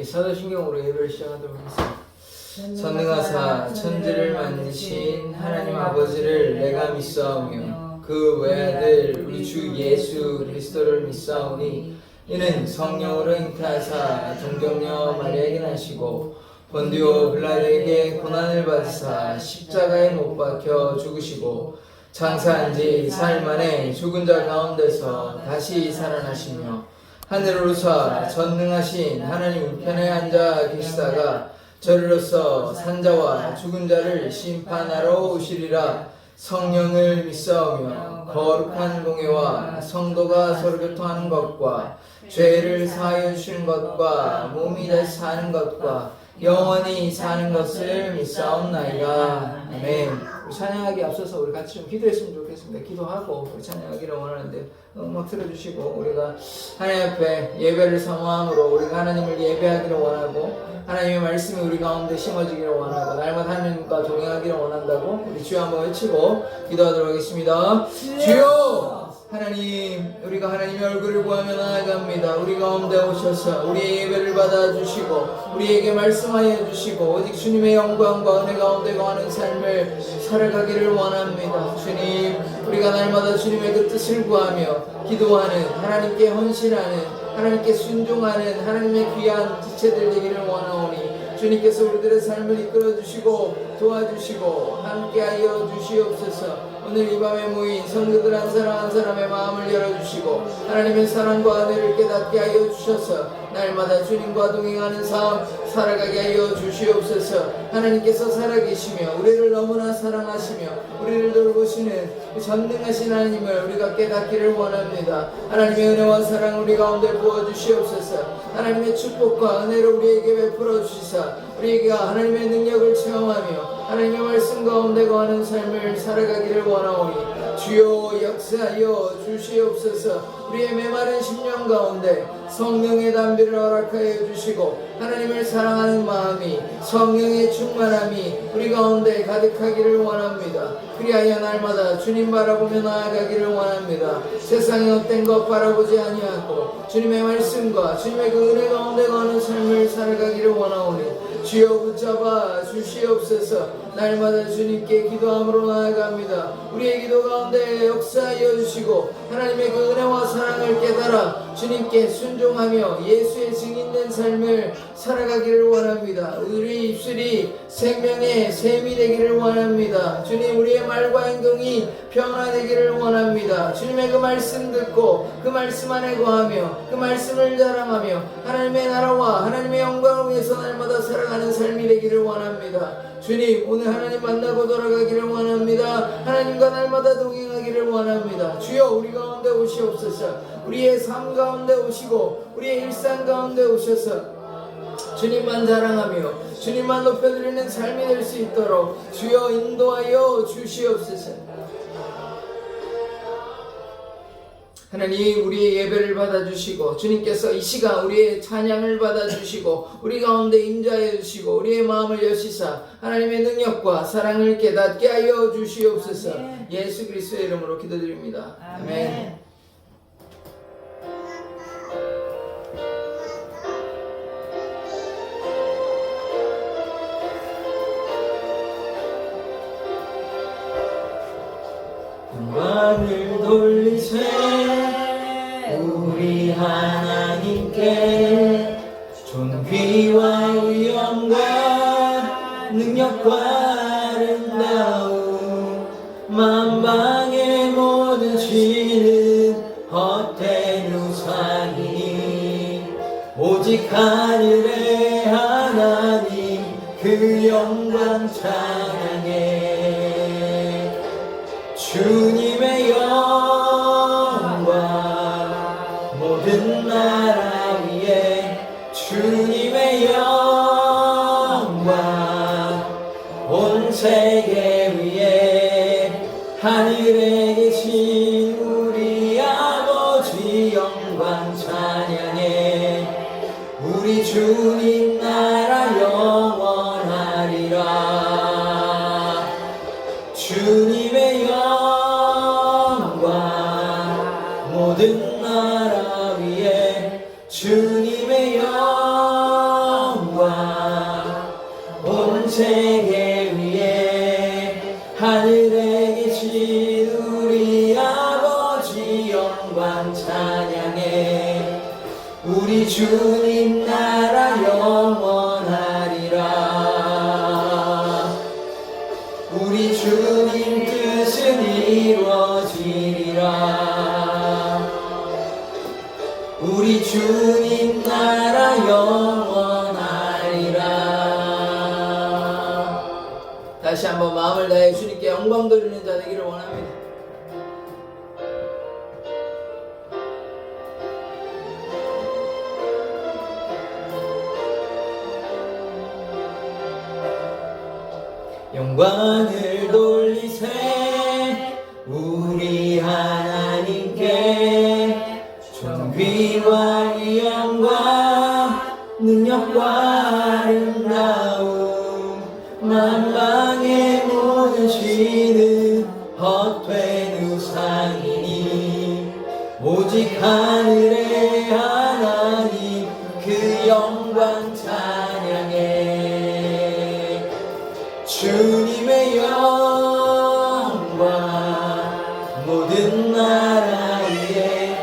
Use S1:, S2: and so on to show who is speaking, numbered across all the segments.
S1: 사도신경으로 예배를 시작하도록 하겠습니다. 전능하사 천지를 만드신 하나님 아버지를 내가 믿사오며 그 외아들 우리 주 예수 그리스도를 믿사오니 이는 성령으로 잉태하사 동정녀 마리아에게 나시고 본디오 빌라도에게 고난을 받으사 십자가에 못 박혀 죽으시고 장사한 지 사흘 만에 죽은 자 가운데서 다시 살아나시며 하늘로서 전능하신 하나님 우편에 앉아 계시다가 저리로서 산자와 죽은 자를 심판하러 오시리라. 성령을 믿사오며 거룩한 공예와 성도가 서로 교통하는 것과 죄를 사하여 주시는 것과 몸이 다시 사는 것과 영원히 사는 것을 믿사옵나이다. 아멘. 우리 찬양하기 앞서서 우리 같이 좀 기도했으면 좋겠습니다. 기도하고 우리 찬양하기를 원하는데 음악 틀어주시고 우리가 하나님 앞에 예배를 사모함으로 우리가 하나님을 예배하기를 원하고 하나님의 말씀이 우리 가운데 심어지기를 원하고 날마다 하나님과 동행하기를 원한다고 우리 주여 한번 외치고 기도하도록 하겠습니다. 주여! 하나님, 우리가 하나님의 얼굴을 구하며 나아갑니다. 우리 가운데 오셔서 우리의 예배를 받아주시고 우리에게 말씀하여 주시고 오직 주님의 영광과 은혜 가운데 거하는 삶을 살아가기를 원합니다. 주님, 우리가 날마다 주님의 그 뜻을 구하며 기도하는 하나님께 헌신하는 하나님께 순종하는 하나님의 귀한 지체들 되기를 원하오니 주님께서 우리들의 삶을 이끌어주시고 도와주시고 함께하여 주시옵소서. 오늘 이 밤에 모인 성도들 한 사람 한 사람의 마음을 열어주시고 하나님의 사랑과 은혜를 깨닫게 하여 주셔서 날마다 주님과 동행하는 삶 살아가게 하여 주시옵소서. 하나님께서 살아계시며 우리를 너무나 사랑하시며 우리를 돌보시는 전능하신 하나님을 우리가 깨닫기를 원합니다. 하나님의 은혜와 사랑 우리 가운데 부어주시옵소서. 하나님의 축복과 은혜를 우리에게 베풀어 주시사 우리가 하나님의 능력을 체험하며 하나님의 말씀 가운데 거하는 삶을 살아가기를 원하오니 주여 역사하여 주시옵소서. 우리의 메마른 심령 가운데 성령의 담비를 허락하여 주시고 하나님을 사랑하는 마음이 성령의 충만함이 우리 가운데 가득하기를 원합니다. 그리하여 날마다 주님 바라보며 나아가기를 원합니다. 세상의 헛된 것 바라보지 아니하고 주님의 말씀과 주님의 그 은혜 가운데 거하는 삶을 살아가기를 원하오니 주여 붙잡아 주시옵소서. 날마다 주님께 기도함으로 나아갑니다. 우리의 기도 가운데 역사하여 주시고 하나님의 그 은혜와 사랑을 깨달아 주님께 순종하며 예수의 증인된 삶을 살아가기를 원합니다. 우리 입술이 생명의 샘이 되기를 원합니다. 주님, 우리의 말과 행동이 평안되기를 원합니다. 주님의 그 말씀 듣고 그 말씀 안에 거하며 그 말씀을 자랑하며 하나님의 나라와 하나님의 영광을 위해서 날마다 살아가는 삶이 되기를 원합니다. 주님, 오늘 하나님 만나고 돌아가기를 원합니다. 하나님과 날마다 동행하기를 원합니다. 주여, 우리 가운데 오시옵소서. 우리의 삶 가운데 오시고 우리의 일상 가운데 오셔서 주님만 자랑하며 주님만 높여드리는 삶이 될 수 있도록 주여 인도하여 주시옵소서. 하나님, 우리의 예배를 받아주시고 주님께서 이 시간 우리의 찬양을 받아주시고 우리 가운데 임재하여 주시고 우리의 마음을 여시사 하나님의 능력과 사랑을 깨닫게 하여 주시옵소서. 예수 그리스도의 이름으로 기도드립니다. 아멘. 영광을 돌리세 우리 하나님께 존귀와 위엄과 능력과 아름다움 만방의 모든 죄는 헛된 우상이니 오직 하늘의 하나님 그 영광 찬양해. 주님의 영광 모든 나라 위에 주님의 영광 온 세계 위에 하늘에 계신 우리 아버지 영광 찬양해. 우리 주님 나라 영원하리라. 주님의 영광 모든 나라 위에 주님의 영광 세계 위에 하늘에 계신 우리 아버지 영광 찬양해. 우리 주님 나라 영원하리라. 우리 주님 뜻은 이루어지리라. 우리 주님 나라 영원하리라. 다시 한번 마음을 다해 주님께 영광 돌리는 자 되기를 원합니다. 영광을 돌리세 우리 하나님께. 존귀와 위엄과 능력과 아름다움 만방의 모든 신은 헛된 우상이니 오직 하늘의 하나님 그 영광 찬양해. 주님의 영광 모든 나라 위에.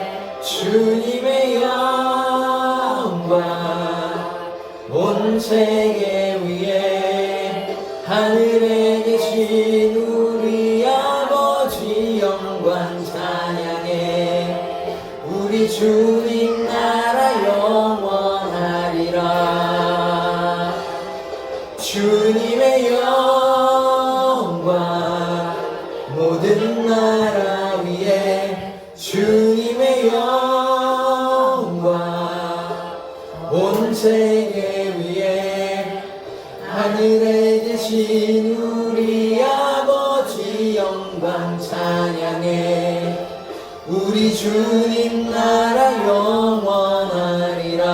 S1: 주님의 영광 온 세계 위에. 하늘에 계신 우리 아버지 영광 찬양해. 우리 주님 나라 영원하리라. 주님의 영광 모든 나라 위에. 주님의 영광 온 세계 위에. 하늘에 계신 우리 아버지 영광 찬양해. 우리 주님 나라 영원하리라.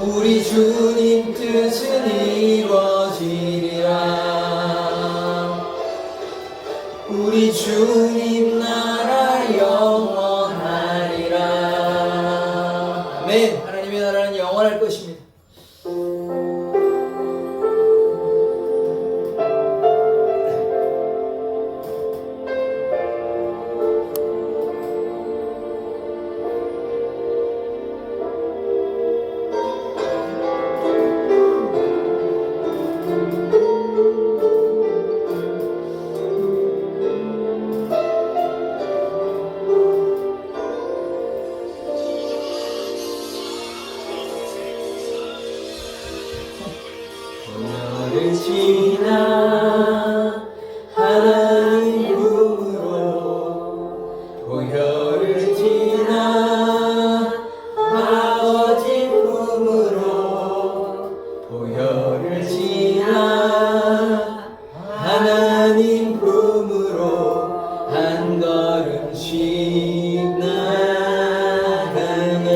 S1: 우리 주님 뜻은 이루어지리라. 우리 주님 나라 영원하리라. 아멘. 하나님의 나라는 영원할 것입니다. 보혈을 지나 하나님 품으로. 보혈을 지나 아버지 품으로. 보혈을 지나 하나님 품으로. 한 걸음씩 나가네.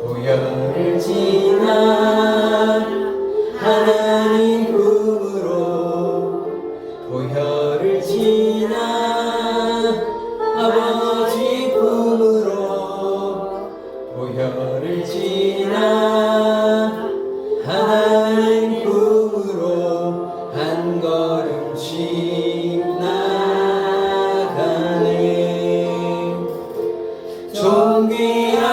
S1: 보혈을 지나 하나님 품으로. 보혈을 지나 아버지 품으로. 보혈을 지나 하나님 품으로. 한 걸음씩 나가네. 존귀한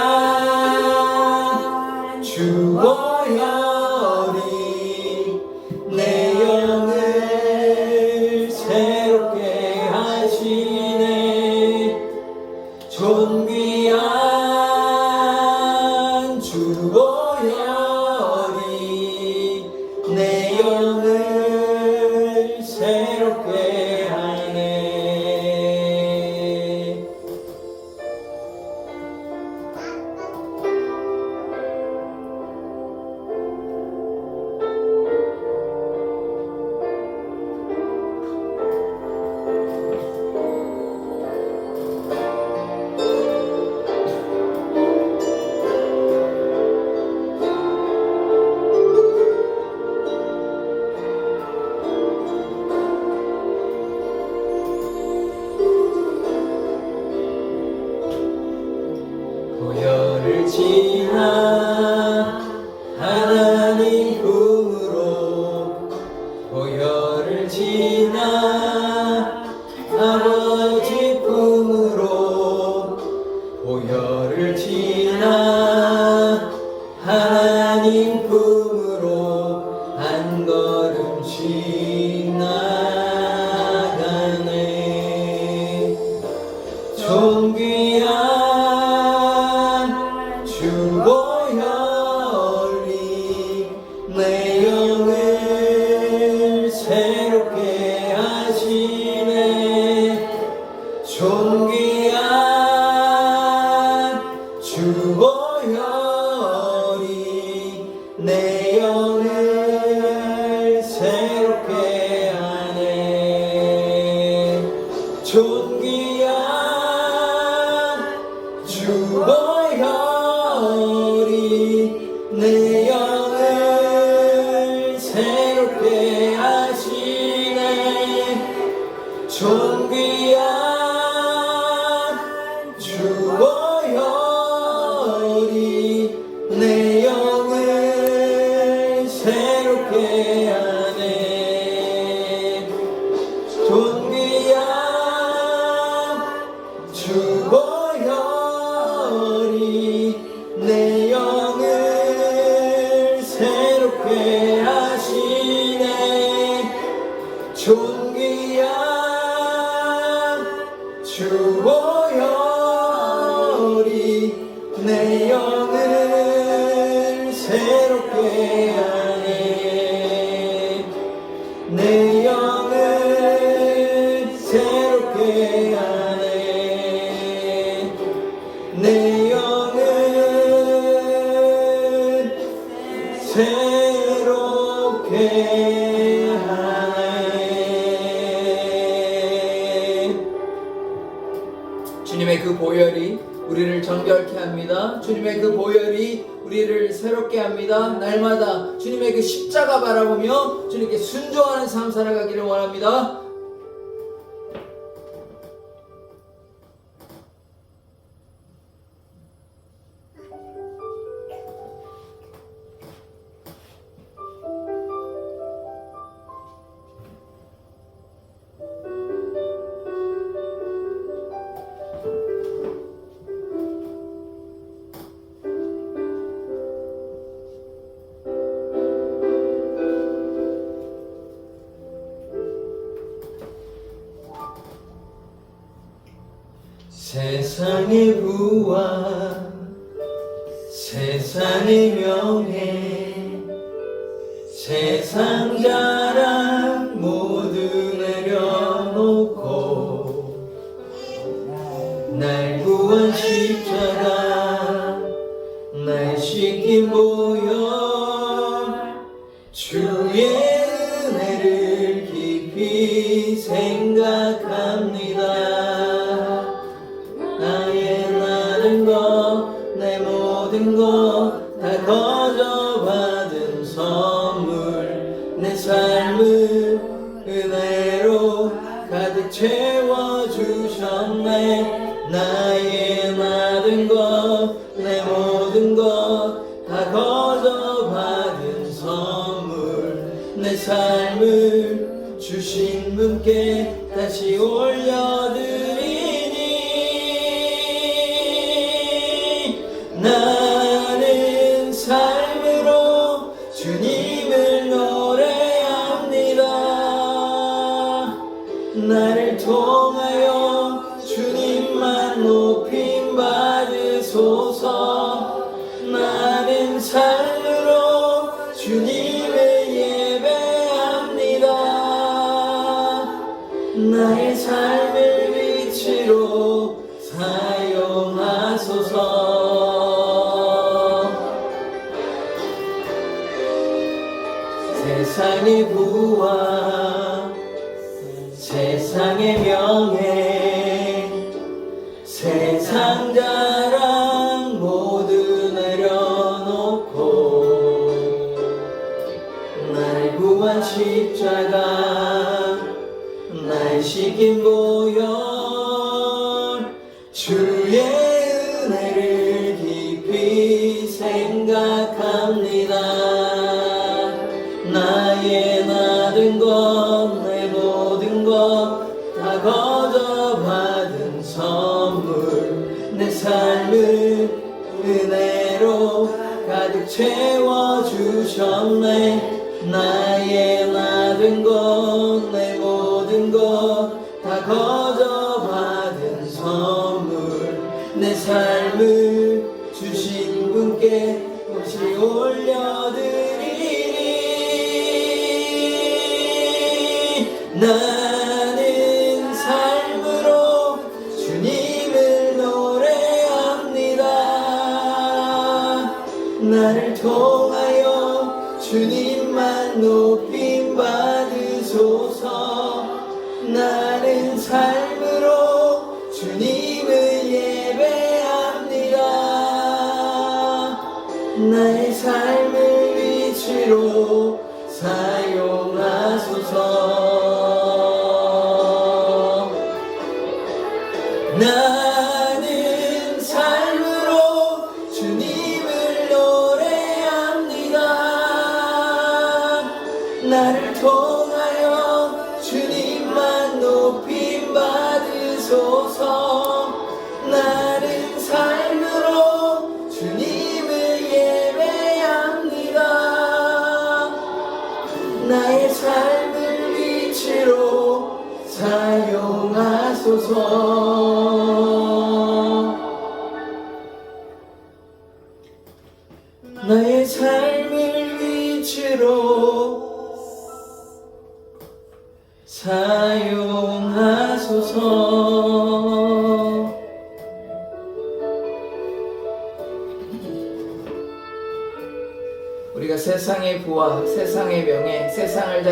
S1: 주 보혈이 내 영을 새롭게 하시네. 존귀한 주 보혈이 내 영을 새롭게 하네. 보혈을 지나 보혈을 지나 하나님 품으로 한 걸음씩 나가네. 존귀한 주 보혈이 내 영을 새롭게 하시네. 존귀한 주 보혈이 내 영을 새롭게 하네. 존귀한 주 보혈이 내 영을 새롭게 하시네. 존귀한 주 보혈이 내 영을 새롭게 하네. 존귀한 주 보혈이 내 영을 새롭게 하시네. 존귀한 주 보혈이 내 영을 새롭게 하네. 내 영을 새롭게 하네. 내 영을 새롭게 하네. 주님의 그 보혈이 우리를 정결케 합니다. 주님의 그 보혈이 우리를 새롭게 합니다. 날마다 주님의 그 십자가 바라보며 주님께 순종하는 삶 살아가기를 원합니다. 세상의 부와 세상의 명예 세상 자랑 모두 내려놓고 날 구한 십자가 날 씻긴 보혈 주의 은혜를 깊이 생각합니다. 내 모든 것 다 거저받은 선물 내 삶을 은혜로 가득 채워주셨네. 나의 모든 것 내 모든 것 다 거저받은 선물 내 삶을 주신 분께 다시 올려드리니 나는 삶으로 주님을 노래합니다. 나를 통하여 주님만 높임 받으소서. 나는 삶으로 주님을 예배합니다. 나의 삶을 빛으로 사용하소서. 세상의 부와 세상의 명예 세상 자랑 모두 내려놓고 날 구한 십자가 날 씻긴 보혈 주의 은혜를 깊이 생각합니다. 나의 모든 것 내 모든 것 다 거저받은 선물 내 삶 삶을 은혜로 가득 채워주셨네. 나의 모든 것, 내 모든 것 다 거저 받은 선물. 내 삶을 주신 분께 혹시 올려드리리. 나는 삶으로 주님을 노래합니다. 나를 통하여 주님만 높임 받으소서. 나는 삶으로 주님을 예배합니다. 나의 삶을 위치로 사용하소서. 나는 삶으로 주님을 노래합니다. 나를 통하여 주님만 높임 받으소서. 나는 삶으로 주님을 예배합니다. 나의 삶을 위치로 사용하소서. 나의 삶을 위치로 사용하소서. 우리가 세상의 부와 세상의 명예, 세상의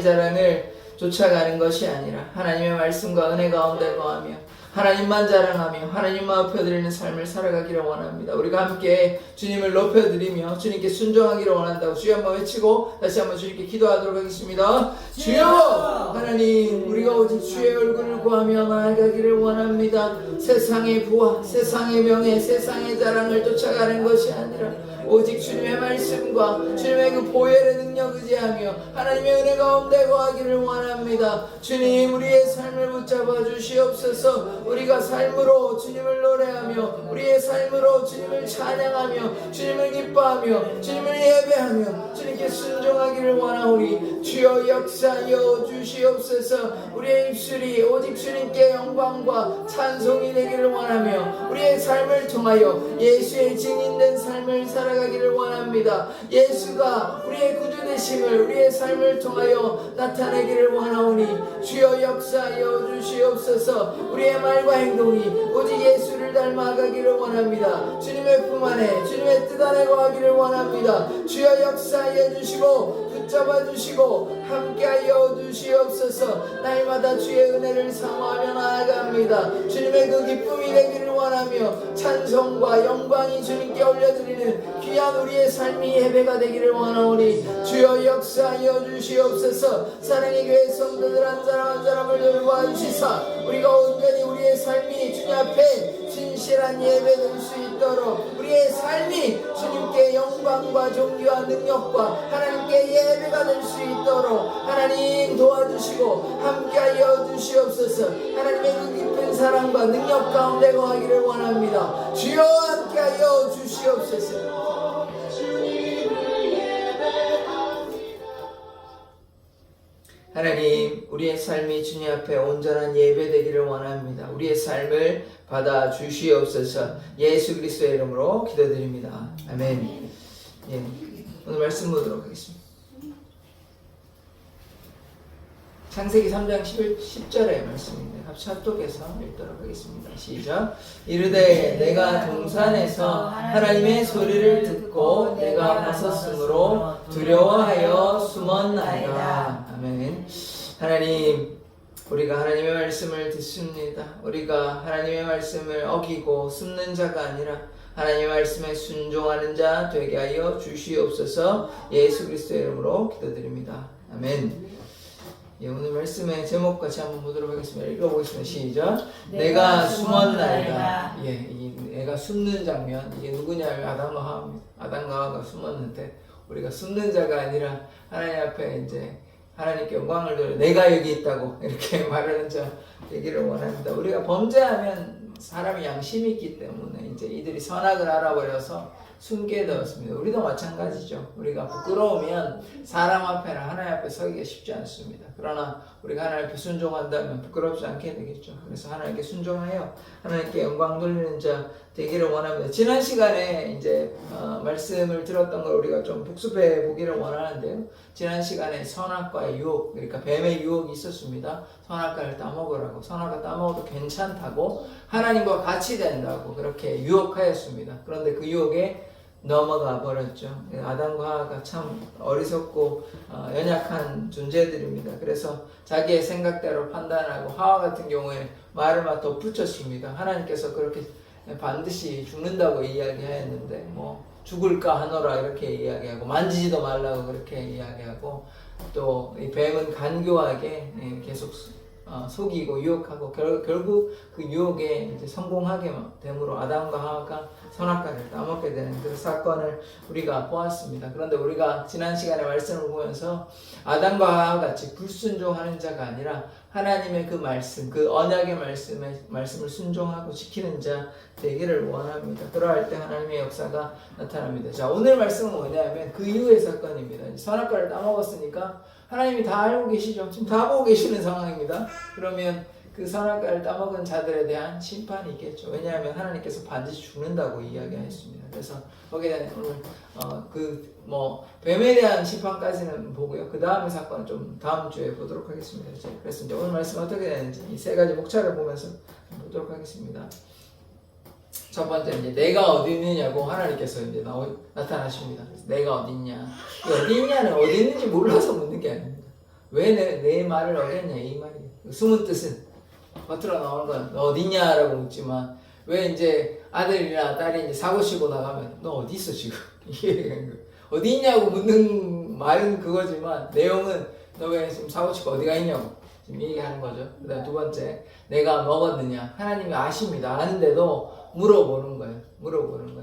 S1: 자랑을 쫓아가는 것이 아니라 하나님의 말씀과 은혜 가운데 거하며 하나님만 자랑하며 하나님만 높여드리는 삶을 살아가기를 원합니다. 우리가 함께 주님을 높여드리며 주님께 순종하기를 원한다고 주여 한번 외치고 다시 한번 주님께 기도하도록 하겠습니다. 주여! 하나님, 우리가 오직 주의 얼굴을 구하며 나아가기를 원합니다. 세상의 부와 세상의 명예, 세상의 자랑을 쫓아가는 것이 아니라 오직 주님의 말씀과 주님의 그 보혈의 능력 의지하며 하나님의 은혜 가운데 거하기를 원합니다. 주님, 우리의 삶을 붙잡아 주시옵소서. 우리가 삶으로 주님을 노래하며 우리의 삶으로 주님을 찬양하며 주님을 기뻐하며 주님을 예배하며 주님께 순종하기를 원하오니 주여 역사하여 주시옵소서. 우리의 입술이 오직 주님께 영광과 찬송이 되기를 원하며 우리의 삶을 통하여 예수의 증인된 삶을 살아가기를 원합니다. 예수가 우리의 구주 되심을 우리의 삶을 통하여 나타내기를 원하오니 주여 역사하여 주시옵소서. 우리의 말과 행동이 오직 예수를 닮아가기를 원합니다. 주님의 품 안에 주님의 뜻 안에 거하기를 원합니다. 주여 역사하여 주시고 붙잡아 주시고 함께하여 주시옵소서. 날마다 주의 은혜를 사모하며 나아갑니다. 주님의 그 기쁨이 되기를 원하며 찬송과 영광이 주님께 올려드리는 귀한 우리의 삶이 예배가 되기를 원하오니 주여 역사하여 주시옵소서. 사랑의 교회 성도들 한 사람 한 사람을 돌보아 주시사 우리가 온전히 우리의 삶이 주님 앞에 진실한 예배 될 수 있도록 우리의 삶이 주님께 영광과 존귀와 능력과 하나님께 예배가 될 수 있도록 하나님 도와주시고 함께하여 주시옵소서. 하나님의 그 깊은 사랑과 능력 가운데 거하기를 원합니다. 주여 함께하여 주시옵소서. 하나님, 우리의 삶이 주님 앞에 온전한 예배 되기를 원합니다. 우리의 삶을 받아 주시옵소서. 예수 그리스도의 이름으로 기도드립니다. 아멘. 예, 오늘 말씀 보도록 하겠습니다. 창세기 3장 10절의 말씀인데 같이 합독해서 읽도록 하겠습니다. 시작. 이르되 내가 동산에서 하나님의 소리를 듣고 내가 벗었으므로 두려워하여 숨었나이다. 아멘. 하나님, 우리가 하나님의 말씀을 듣습니다. 우리가 하나님의 말씀을 어기고 숨는 자가 아니라 하나님의 말씀에 순종하는 자 되게 하여 주시옵소서. 예수 그리스도의 이름으로 기도드립니다. 아멘. 예, 오늘 말씀의 제목 같이 한번 보도록 하겠습니다. 읽어보겠습니다. 시작. 내가 숨었나이다. 예, 이 내가 숨는 장면, 이게 누구냐면 아담과 하와입니다. 아담과 하와가 숨었는데 우리가 숨는 자가 아니라 하나님 앞에 이제 하나님께 영광을 돌려 내가 여기 있다고 이렇게 말하는 자 되기를 원합니다. 우리가 범죄하면 사람이 양심이 있기 때문에 이제 이들이 선악을 알아버려서 숨게 되었습니다. 우리도 마찬가지죠. 우리가 부끄러우면 사람 앞에나 하나님 앞에 서기가 쉽지 않습니다. 그러나 우리가 하나님 앞에 순종한다면 부끄럽지 않게 되겠죠. 그래서 하나님께 순종하여 하나님께 영광 돌리는 자 되기를 원합니다. 지난 시간에 이제 말씀을 들었던 걸 우리가 좀 복습해 보기를 원하는데요. 지난 시간에 선악과의 유혹, 그러니까 뱀의 유혹이 있었습니다. 선악과를 따먹으라고, 선악과 따먹어도 괜찮다고, 하나님과 같이 된다고 그렇게 유혹하였습니다. 그런데 그 유혹에 넘어가 버렸죠. 아담과 하와가 참 어리석고 연약한 존재들입니다. 그래서 자기의 생각대로 판단하고, 하와 같은 경우에 말을 막 덧붙였습니다. 하나님께서 그렇게 반드시 죽는다고 이야기하였는데 뭐 죽을까 하노라 이렇게 이야기하고, 만지지도 말라고 그렇게 이야기하고, 또 이 뱀은 간교하게 계속 속이고 유혹하고 결국 그 유혹에 이제 성공하게 됨으로 아담과 하와가 선악과를 따먹게 되는 그 사건을 우리가 보았습니다. 그런데 우리가 지난 시간에 말씀을 보면서 아담과 하와 같이 불순종하는 자가 아니라 하나님의 그 말씀, 그 언약의 말씀을 순종하고 지키는 자 되기를 원합니다. 그러할 때 하나님의 역사가 나타납니다. 자, 오늘 말씀은 뭐냐면 그 이후의 사건입니다. 선악과를 따먹었으니까 하나님이 다 알고 계시죠. 지금 다 보고 계시는 상황입니다. 그러면 그 선악과를 따먹은 자들에 대한 심판이 있겠죠. 왜냐하면 하나님께서 반드시 죽는다고 이야기하였습니다. 그래서 거기에 대한 오늘 뱀에 대한 심판까지는 보고요. 그 다음의 사건은 좀 다음 주에 보도록 하겠습니다. 그래서 이제 오늘 말씀 어떻게 되는지 이 세 가지 목차를 보면서 보도록 하겠습니다. 첫 번째 이제 내가 어디 있느냐고 하나님께서 이제 나타나십니다. 내가 어디 있냐? 어디 있냐는 어디 있는지 몰라서 묻는 게 아닙니다. 왜 내 말을 어겼냐 이 말이에요. 숨은 뜻은 겉으로 나오는 건 너 어디 있냐라고 묻지만, 왜 이제 아들이나 딸이 이제 사고 치고 나가면 너 어디 있어 지금 이게 어디 있냐고 묻는 말은 그거지만 내용은 너 왜 지금 사고 치고 어디가 있냐고 지금 얘기하는 거죠. 그다음 두 번째, 내가 먹었느냐? 하나님이 아십니다. 아는데도 물어보는 거예요.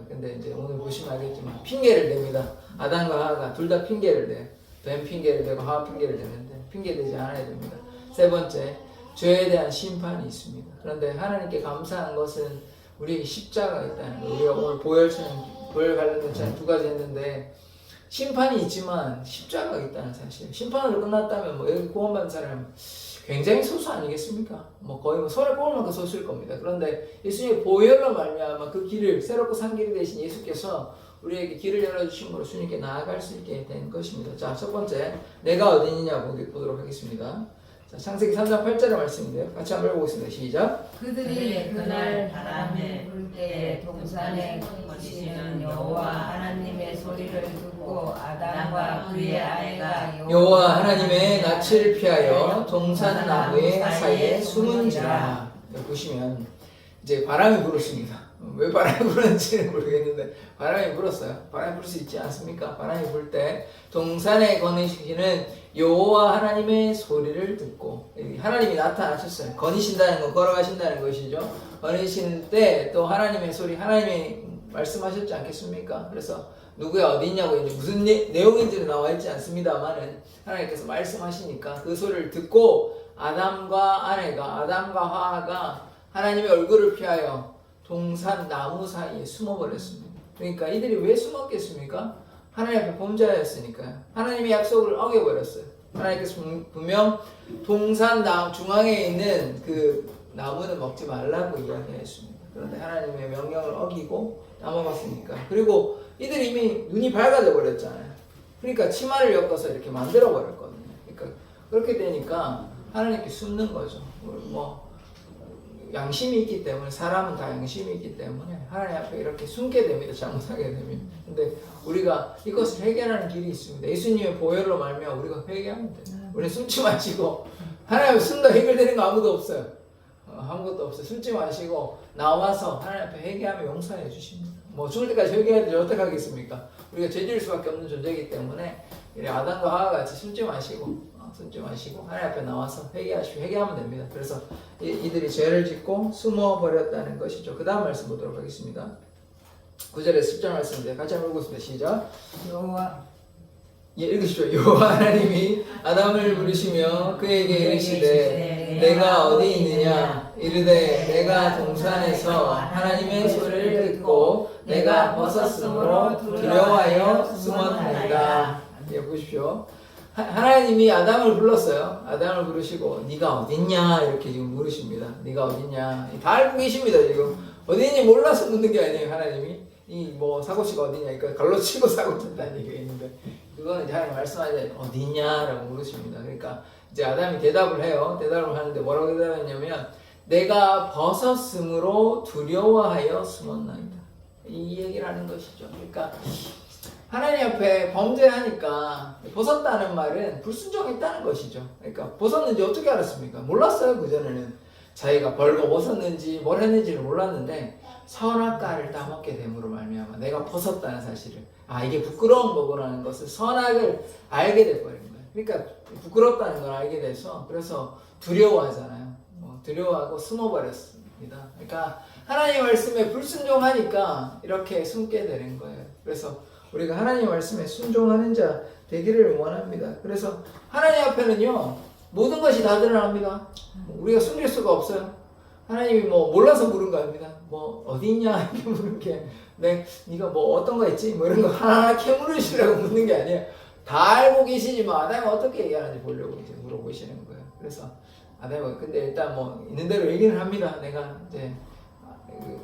S1: 근데 이제 오늘 보시면 알겠지만 핑계를 댑니다. 아담과 하와가 둘 다 핑계를 대요. 뱀 핑계를 대고 하와 핑계를 대는데 핑계 대지 않아야 됩니다. 세 번째, 죄에 대한 심판이 있습니다. 그런데 하나님께 감사한 것은 우리에게 십자가가 있다는 거예요. 우리가 오늘 보혈 관련된 두 가지 했는데 심판이 있지만 십자가가 있다는 사실. 심판으로 끝났다면 뭐 여기 구원받은 사람 굉장히 소수 아니겠습니까? 뭐 거의 뭐 손에 꼽을 만큼 소수일 겁니다. 그런데 예수님의 보혈로 말미암아 그 길을, 새롭고 산 길이 되신 예수께서 우리에게 길을 열어주심으로 주님께 나아갈 수 있게 된 것입니다. 자, 첫 번째, 내가 어디 있느냐 보도록 하겠습니다. 자, 창세기 3장 8절의 말씀인데요. 같이 한번 읽어보겠습니다. 시작.
S2: 그들이 그날 바람에 불 때에 동산에 거니시는 여호와 하나님의 소리를 듣고 아담과 그의 아내가
S1: 여호와 하나님의 낯을 피하여 동산 나무의 사이에 숨은지라. 보시면 이제 바람이 불었습니다. 왜 바람이 불었는지는 모르겠는데 바람이 불었어요. 바람이 불 수 있지 않습니까? 바람이 불 때 동산에 거니시는 여호와 하나님의 소리를 듣고, 하나님이 나타나셨어요. 거니신다는 건 걸어가신다는 것이죠. 거니시는 때 또 하나님의 소리, 하나님이 말씀하셨지 않겠습니까? 그래서 누구야 어디 있냐고 이제 무슨 내용인지는 나와 있지 않습니다만은 하나님께서 말씀하시니까 그 소리를 듣고 아담과 하와가 하나님의 얼굴을 피하여 동산 나무 사이에 숨어버렸습니다. 그러니까 이들이 왜 숨었겠습니까? 하나님 앞에 범죄하였으니까요. 하나님의 약속을 어겨버렸어요. 하나님께서 분명 동산 중앙에 있는 그 나무는 먹지 말라고 이야기했습니다. 그런데 하나님의 명령을 어기고 따먹었으니까. 그리고 이들이 이미 눈이 밝아져 버렸잖아요. 그러니까 치마를 엮어서 이렇게 만들어 버렸거든요. 그러니까 그렇게 되니까 하나님께 숨는 거죠. 양심이 있기 때문에, 사람은 다 양심이 있기 때문에 하나님 앞에 이렇게 숨게 됩니다. 잘못하게 되면. 근데 우리가 이것을 해결하는 길이 있습니다. 예수님의 보혈로 말미암아 우리가 회개하면 돼요. 우리는 숨지 마시고, 하나님 앞에 숨다 해결되는 거 아무도 없어요. 아무것도 없어요. 숨지 마시고 나와서 하나님 앞에 회개하면 용서해 주십니다. 뭐 죽을 때까지 회개해야 되지 어떻게 하겠습니까? 우리가 죄질 수밖에 없는 존재이기 때문에 아담과 하와 같이 숨지 마시고 하나님 앞에 나와서 회개하면 됩니다. 그래서 이들이 죄를 짓고 숨어버렸다는 것이죠. 그 다음 말씀 보도록 하겠습니다. 9절에 10절 말씀인데 같이 한번 읽겠습니다. 시작. 읽으시죠. 여호와 하나님이 아담을 부르시며 그에게 이르시되 내가 어디 있느냐? 이르되 내가 동산에서 하나님의 소리를 듣고 내가 벗었으므로 두려워하여 숨었나이다. 예, 보십시오. 하나님이 아담을 불렀어요. 아담을 부르시고 네가 어딨냐 이렇게 지금 물으십니다. 네가 어딨냐. 다 알고 계십니다. 지금 어디니 몰라서 묻는 게 아니에요. 하나님이 이 뭐 사고치가 어디냐, 그러니까 갈로 치고 사고 쳤다는 얘기가 있는데 그거는 이제 하나님 말씀하지 어디냐라고 물으십니다. 그러니까 이제 아담이 대답을 해요. 대답을 하는데 뭐라고 대답했냐면 내가 벗었으므로 두려워하여 숨었나이다. 이 얘기를 하는 것이죠. 그러니까 하나님 앞에 범죄하니까 벗었다는 말은 불순종했다는 것이죠. 그러니까 벗었는지 어떻게 알았습니까? 몰랐어요. 그전에는 자기가 벌거 벗었는지 뭘 했는지를 몰랐는데 선악과를 따먹게 됨으로 말미암아 내가 벗었다는 사실을, 아 이게 부끄러운 거구나라는 것을, 선악을 알게 돼버린 거예요. 그러니까 부끄럽다는 걸 알게 돼서 그래서 두려워하잖아요. 두려워하고 숨어버렸습니다. 그러니까 하나님 말씀에 불순종하니까 이렇게 숨게 되는 거예요. 그래서 우리가 하나님 말씀에 순종하는 자 되기를 원합니다. 그래서 하나님 앞에는요 모든 것이 다 드러납니다. 우리가 숨길 수가 없어요. 하나님이 뭐 몰라서 물은 거 아닙니다. 뭐 어디 있냐 이렇게 물은 게, 네가 뭐 어떤 거 했지 뭐 이런 거 하나하나 캐물으시라고 묻는 게 아니에요. 다 알고 계시지만 아담이 어떻게 얘기하는지 보려고 이제 물어보시는 거예요. 그래서 아담이 근데 일단 뭐 있는 대로 얘기를 합니다. 내가 이제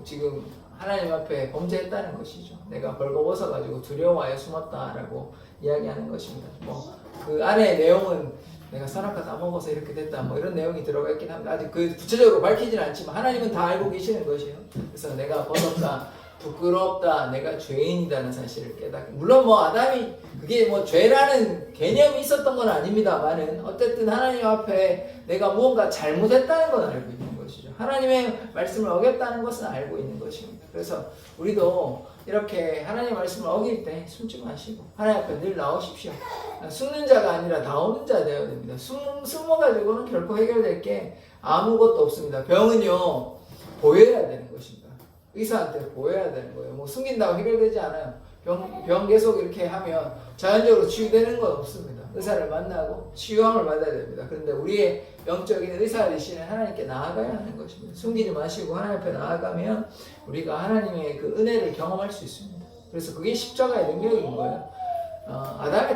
S1: 지금 하나님 앞에 범죄했다는 것이죠. 내가 벌거벗어가지고 두려워하여 숨었다라고 이야기하는 것입니다. 뭐 그 안에 내용은 내가 선악과 다 먹어서 이렇게 됐다 뭐 이런 내용이 들어가 있긴 합니다. 아직 그 구체적으로 밝히지는 않지만 하나님은 다 알고 계시는 것이에요. 그래서 내가 벗었다, 부끄럽다, 내가 죄인이라는 사실을 깨닫게. 물론 뭐 아담이 그게 뭐 죄라는 개념이 있었던 건 아닙니다만은 어쨌든 하나님 앞에 내가 무언가 잘못했다는 건 알고 있는 것이죠. 하나님의 말씀을 어겼다는 것은 알고 있는 것입니다. 그래서 우리도 이렇게 하나님의 말씀을 어길 때 숨지 마시고 하나님 앞에 늘 나오십시오. 숨는 자가 아니라 나오는 자 되어야 됩니다. 숨어가지고는 결코 해결될 게 아무것도 없습니다. 병은요 보여야 되는 것입니다. 의사한테 보여야 되는 거예요. 뭐 숨긴다고 해결되지 않아요. 병 계속 이렇게 하면 자연적으로 치유되는 건 없습니다. 의사를 만나고 치유함을 받아야 됩니다. 그런데 우리의 영적인 의사 되시는 하나님께 나아가야 하는 것입니다. 숨기지 마시고 하나님 앞에 나아가면 우리가 하나님의 그 은혜를 경험할 수 있습니다. 그래서 그게 십자가의 능력인 거예요. 아담이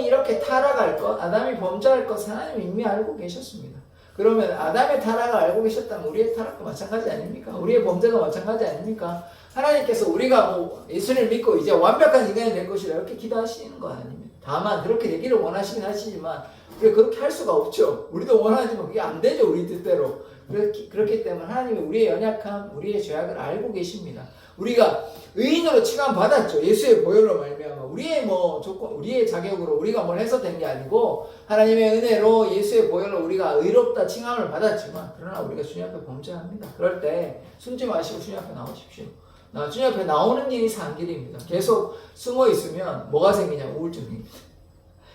S1: 이렇게 타락할 것, 아담이 범죄할 것 하나님이 이미 알고 계셨습니다. 그러면 아담의 타락을 알고 계셨다면 우리의 타락도 마찬가지 아닙니까? 우리의 범죄가 마찬가지 아닙니까? 하나님께서 우리가 뭐 예수를 믿고 이제 완벽한 인간이 될 것이라 이렇게 기도하시는 거 아닙니다. 다만 그렇게 되기를 원하시긴 하시지만 우리가 그렇게 할 수가 없죠. 우리도 원하지만 그게 안 되죠. 우리 뜻대로. 그렇기 때문에 하나님이 우리의 연약함, 우리의 죄악을 알고 계십니다. 우리가 의인으로 칭함받았죠. 예수의 보혈로 말미암아 우리의 뭐 조건, 우리의 자격으로 우리가 뭘 해서 된 게 아니고 하나님의 은혜로 예수의 보혈로 우리가 의롭다 칭함을 받았지만 그러나 우리가 주님 앞에 범죄합니다. 그럴 때 숨지 마시고 주님 앞에 나오십시오. 주님 앞에 나오는 길이 산 길입니다. 계속 숨어 있으면 뭐가 생기냐? 우울증입니다.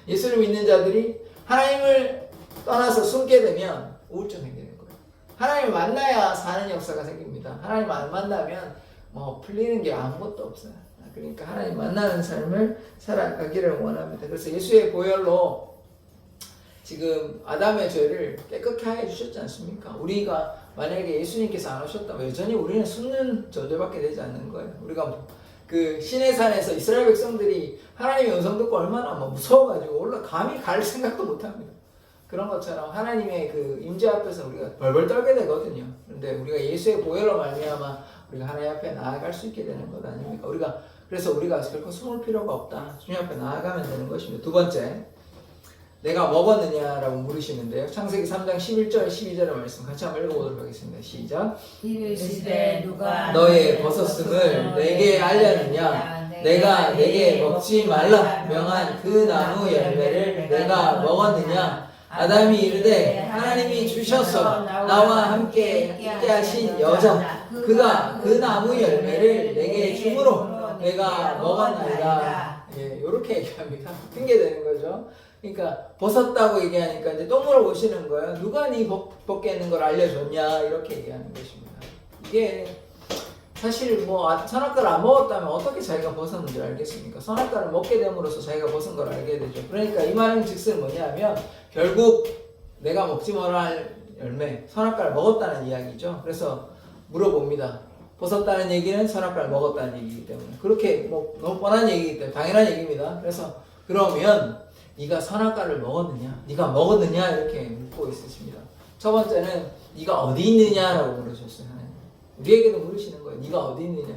S1: 예수를 믿는 자들이 하나님을 떠나서 숨게 되면 우울증 생기는 거예요. 하나님을 만나야 사는 역사가 생깁니다. 하나님 안 만나면 뭐 풀리는 게 아무것도 없어요. 그러니까 하나님 만나는 삶을 살아가기를 원합니다. 그래서 예수의 보혈로 지금 아담의 죄를 깨끗게 하여 주셨지 않습니까? 우리가 만약에 예수님께서 안 오셨다면 여전히 우리는 숨는 존재밖에 되지 않는 거예요. 우리가 그 신의 산에서 이스라엘 백성들이 하나님의 음성 듣고 얼마나 무서워가지고 감히 갈 생각도 못합니다. 그런 것처럼 하나님의 그 임재 앞에서 우리가 벌벌 떨게 되거든요. 그런데 우리가 예수의 보혈로 말미암아 우리가 하나님 앞에 나아갈 수 있게 되는 것 아닙니까? 그래서 우리가 결코 숨을 필요가 없다. 주님 앞에 나아가면 되는 것입니다. 두 번째, 내가 먹었느냐라고 물으시는데요. 창세기 3장 11절 12절의 말씀 같이 한번 읽어보도록 하겠습니다. 시작.
S2: 이르시되 누가
S1: 너의 벗었음을 내게 알렸느냐? 내가 내게 먹지 말라 명한 그 나무 열매를 내가 먹었느냐? 아담이 이르되 하나님이 주셔서 나와 함께 있게 하신 여자 그가 그 나무 열매를 내게 주므로 내가 먹었나이다. 예, 이렇게 얘기합니다. 핑계대는 거죠. 그러니까 벗었다고 얘기하니까 이제 또 물어보시는 거예요. 누가 네 벗게 하는 걸 알려줬냐? 이렇게 얘기하는 것입니다. 이게 사실 뭐 선악과를 안 먹었다면 어떻게 자기가 벗었는지 알겠습니까? 선악과를 먹게 됨으로써 자기가 벗은 걸 알게 되죠. 그러니까 이 말은 즉슨 뭐냐면 결국 내가 먹지 말아야 열매, 선악과를 먹었다는 이야기죠. 그래서 물어봅니다. 벗었다는 얘기는 선악과를 먹었다는 얘기이기 때문에 그렇게 뭐 너무 뻔한 얘기이기 때문에 당연한 얘기입니다. 그래서 그러면 네가 선악과를 먹었느냐? 네가 먹었느냐? 이렇게 묻고 있으십니다. 첫 번째는 네가 어디 있느냐라고 물으셨어요. 하나님. 우리에게도 물으시는 거예요. 네가 어디 있느냐?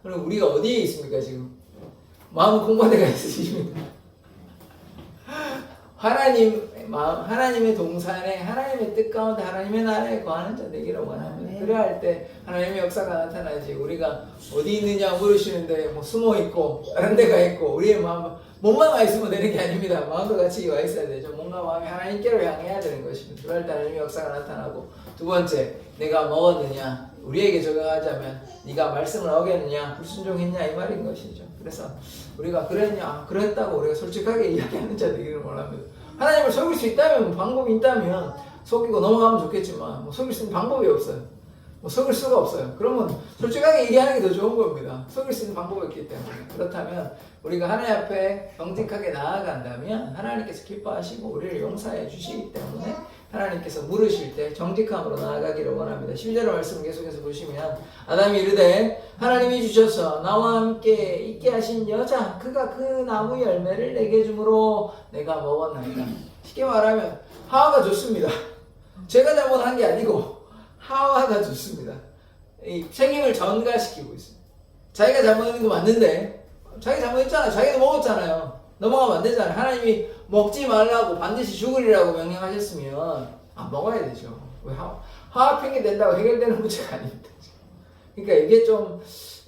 S1: 그럼 우리가 어디에 있습니까 지금? 마음은 공부대가 있으십니다. 하나님 마음, 하나님의 동산에 하나님의 뜻 가운데 하나님의 나라에 거하는 자 되기를 원합니다. 그래야 할 때 하나님의 역사가 나타나지. 우리가 어디 있느냐 물으시는데 뭐 숨어 있고 다른 데가 있고 우리의 마음 몸만 와 있으면 되는 게 아닙니다. 마음도 같이 와 있어야 되죠. 몸과 마음이 하나님께로 향해야 되는 것입니다. 그럴 때 하나님의 역사가 나타나고 두 번째 내가 먹었느냐 우리에게 적용하자면 네가 말씀을 어겼느냐 불순종했냐 이 말인 것이죠. 그래서 우리가 그랬냐 그랬다고 우리가 솔직하게 이야기하는 자 되기를 원합니다. 하나님을 속일 수 있다면 방법이 있다면 속이고 넘어가면 좋겠지만 뭐 속일 수 있는 방법이 없어요. 뭐 속일 수가 없어요. 그러면 솔직하게 얘기하는 게 더 좋은 겁니다. 속일 수 있는 방법이 없기 때문에. 그렇다면 우리가 하나님 앞에 정직하게 나아간다면 하나님께서 기뻐하시고 우리를 용서해 주시기 때문에 하나님께서 물으실 때 정직함으로 나아가기를 원합니다. 12절 말씀 계속해서 보시면 아담이 이르되 하나님이 주셔서 나와 함께 있게 하신 여자 그가 그 나무 열매를 내게 주므로 내가 먹었나이다. 쉽게 말하면 하와가 좋습니다. 제가 잘못한 게 아니고 하와가 좋습니다. 이 책임을 전가시키고 있습니다. 자기가 잘못한 거 맞는데 자기 잘못했잖아요. 자기도 먹었잖아요. 넘어가면 안 되잖아요. 하나님이 먹지 말라고 반드시 죽으리라고 명령하셨으면 안 먹어야 되죠. 왜 하와 핑계 댄다고 해결되는 문제가 아닙니다. 그러니까 이게 좀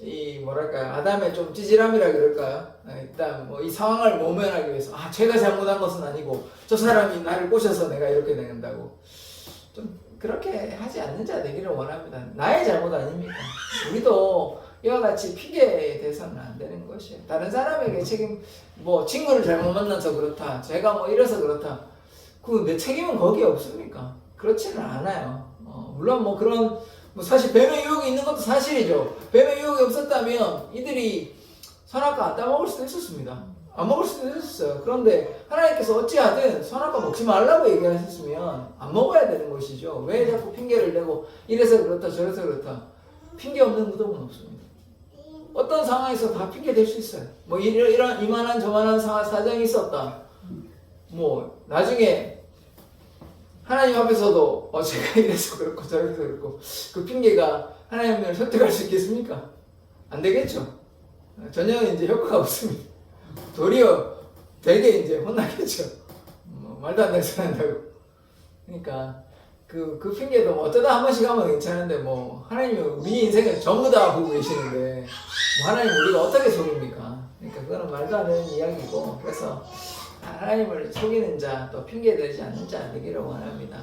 S1: 이 뭐랄까요 아담의 좀 찌질함이라 그럴까요? 일단 뭐 이 상황을 모면하기 위해서 제가 잘못한 것은 아니고 저 사람이 나를 꼬셔서 내가 이렇게 된다고 좀 그렇게 하지 않는 자 되기를 원합니다. 나의 잘못 아닙니까? 우리도 이와 같이 핑계에 대해서는 안 되는 것이에요. 다른 사람에게 책임, 뭐 친구를 잘못 만나서 그렇다, 제가 뭐 이래서 그렇다, 그 내 책임은 거기에 없습니까? 그렇지는 않아요. 물론 뭐 그런 뭐 사실 뱀의 유혹이 있는 것도 사실이죠. 뱀의 유혹이 없었다면 이들이 선악과 안 따먹을 수도 있었습니다. 안 먹을 수도 있었어요. 그런데 하나님께서 어찌하든 선악과 먹지 말라고 얘기하셨으면 안 먹어야 되는 것이죠. 왜 자꾸 핑계를 대고 이래서 그렇다 저래서 그렇다. 핑계 없는 무덤은 없습니다. 어떤 상황에서 다 핑계 댈 수 있어요. 뭐 이런 이만한 저만한 사정이 있었다. 뭐 나중에 하나님 앞에서도 제가 이래서 그렇고 저래서 그렇고 그 핑계가 하나님을 설득할 수 있겠습니까? 안 되겠죠. 전혀 이제 효과가 없습니다. 도리어 되게 이제 혼나겠죠. 말도 안 되는 소리 한다고. 그러니까 그 핑계도 뭐 어쩌다 한 번씩 하면 괜찮은데 뭐 하나님이 우리 인생을 전부 다 보고 계시는데 뭐 하나님 우리가 어떻게 속입니까? 그러니까 그거는 말도 안 되는 이야기고 그래서 하나님을 속이는 자 또 핑계 대지 않는 자 되기를 원합니다.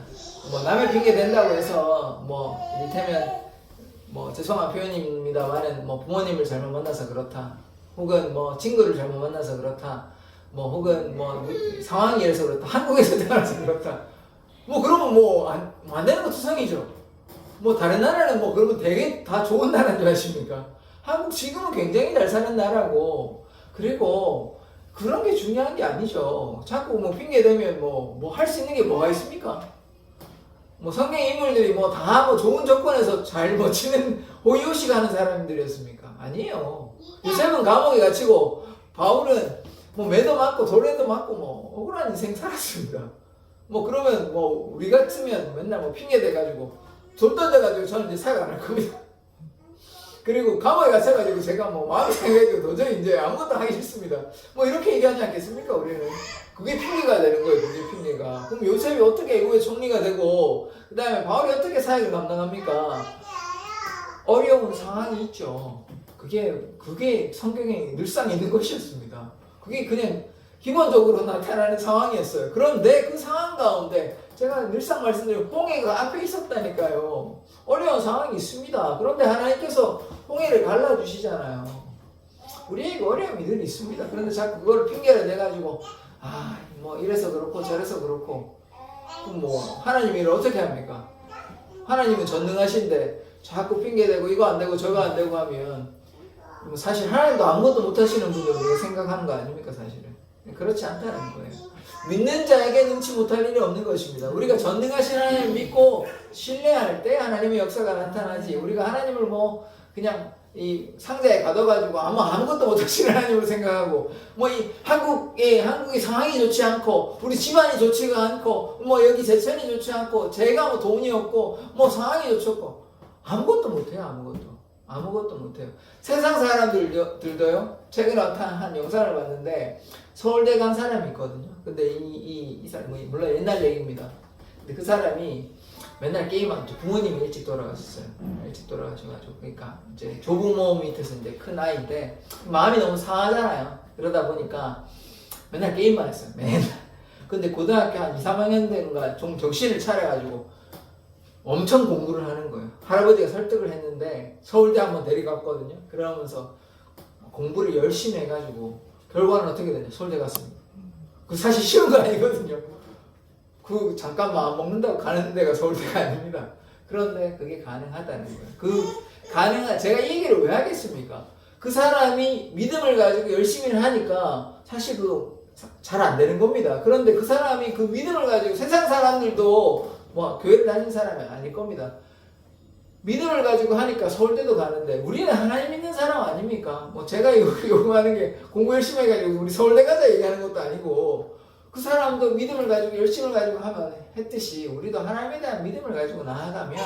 S1: 뭐 남의 핑계 된다고 해서 뭐 이를테면 뭐 죄송한 표현입니다만은 뭐 부모님을 잘못 만나서 그렇다. 혹은 뭐 친구를 잘못 만나서 그렇다. 뭐 혹은 뭐 상황이 이래서 그렇다. 한국에서 태어나서 그렇다. 뭐 그러면 뭐 안 되는 거 투성이죠. 뭐 다른 나라는 뭐 그러면 되게 다 좋은 나라인 줄 아십니까? 한국 지금은 굉장히 잘 사는 나라고 그리고 그런 게 중요한 게 아니죠. 자꾸 뭐 핑계 대면 뭐 할 수 있는 게 뭐가 있습니까? 뭐 성경 인물들이 뭐 다 뭐 좋은 조건에서 잘 버티는 호의호식 하는 사람들이었습니까? 아니에요. 요셉은 감옥에 갇히고 바울은 뭐 매도 맞고 돌에도 맞고 뭐 억울한 인생 살았습니다. 뭐 그러면 뭐 우리 같으면 맨날 뭐 핑계 대가지고 돌 던져가지고 저는 이제 사과 안 할 겁니다. 그리고 감옥에 갇혀가지고 제가 뭐 마음이 상해가지고 도저히 이제 아무것도 하기 싫습니다. 뭐 이렇게 얘기하지 않겠습니까 우리는? 그게 핑계가 되는 거예요. 그게 핑계가. 그럼 요셉이 어떻게 애국의 총리가 되고 그 다음에 바울이 어떻게 사역을 감당합니까? 어려운 상황이 있죠. 그게 성경에 늘상 있는 것이었습니다. 그게 그냥 기본적으로 나타나는 상황이었어요. 그런데 그 상황 가운데 제가 늘상 말씀드린 홍해가 앞에 있었다니까요. 어려운 상황이 있습니다. 그런데 하나님께서 홍해를 갈라주시잖아요. 우리에게 어려움이 늘 있습니다. 그런데 자꾸 그걸 핑계를 내가지고 뭐 이래서 그렇고 저래서 그렇고 그럼 뭐 하나님이 이를 어떻게 합니까? 하나님은 전능하신데 자꾸 핑계대고 이거 안 되고 저거 안 되고 하면 사실 하나님도 아무것도 못하시는 분으로 우리가 생각하는 거 아닙니까 사실은. 그렇지 않다는 거예요. 믿는 자에게 능치 못할 일이 없는 것입니다. 우리가 전능하신 하나님을 믿고 신뢰할 때 하나님의 역사가 나타나지, 우리가 하나님을 뭐 그냥 이 상자에 가둬가지고 아무것도 못하시는 하나님으로 생각하고, 뭐 이 한국이 상황이 좋지 않고, 우리 집안이 좋지가 않고, 뭐 여기 제천이 좋지 않고, 제가 뭐 돈이 없고, 뭐 상황이 좋지 않고, 아무것도 못해요. 아무것도 못해요. 세상 사람들도요, 최근에 한 영상을 봤는데, 서울대 간 사람이 있거든요. 근데 이 사람, 물론 옛날 얘기입니다. 근데 그 사람이 맨날 게임하고, 부모님이 일찍 돌아가셨어요. 일찍 돌아가셔가지고, 그러니까 이제 조부모 밑에서 이제 큰 아이인데, 마음이 너무 상하잖아요. 그러다 보니까 맨날 게임만 했어요. 맨날. 근데 고등학교 한 2, 3학년 된가 정신을 차려가지고 엄청 공부를 하는 거예요. 할아버지가 설득을 했는데 서울대 한번 데려갔거든요. 그러면서 공부를 열심히 해가지고 결과는 어떻게 되냐? 서울대 갔습니다. 그 사실 쉬운 거 아니거든요. 그 잠깐 마음 먹는다고 가는 데가 서울대가 아닙니다. 그런데 그게 가능하다는 거예요. 제가 이 얘기를 왜 하겠습니까? 그 사람이 믿음을 가지고 열심히 하니까 사실 잘 안 되는 겁니다. 그런데 그 사람이 그 믿음을 가지고, 세상 사람들도 뭐 교회를 다니는 사람이 아닐 겁니다. 믿음을 가지고 하니까 서울대도 가는데, 우리는 하나님 믿는 사람 아닙니까? 뭐 제가 요구하는 게 공부 열심히 해가지고 우리 서울대 가자 얘기하는 것도 아니고, 그 사람도 믿음을 가지고 열심을 가지고 하면 했듯이 우리도 하나님에 대한 믿음을 가지고 나아가면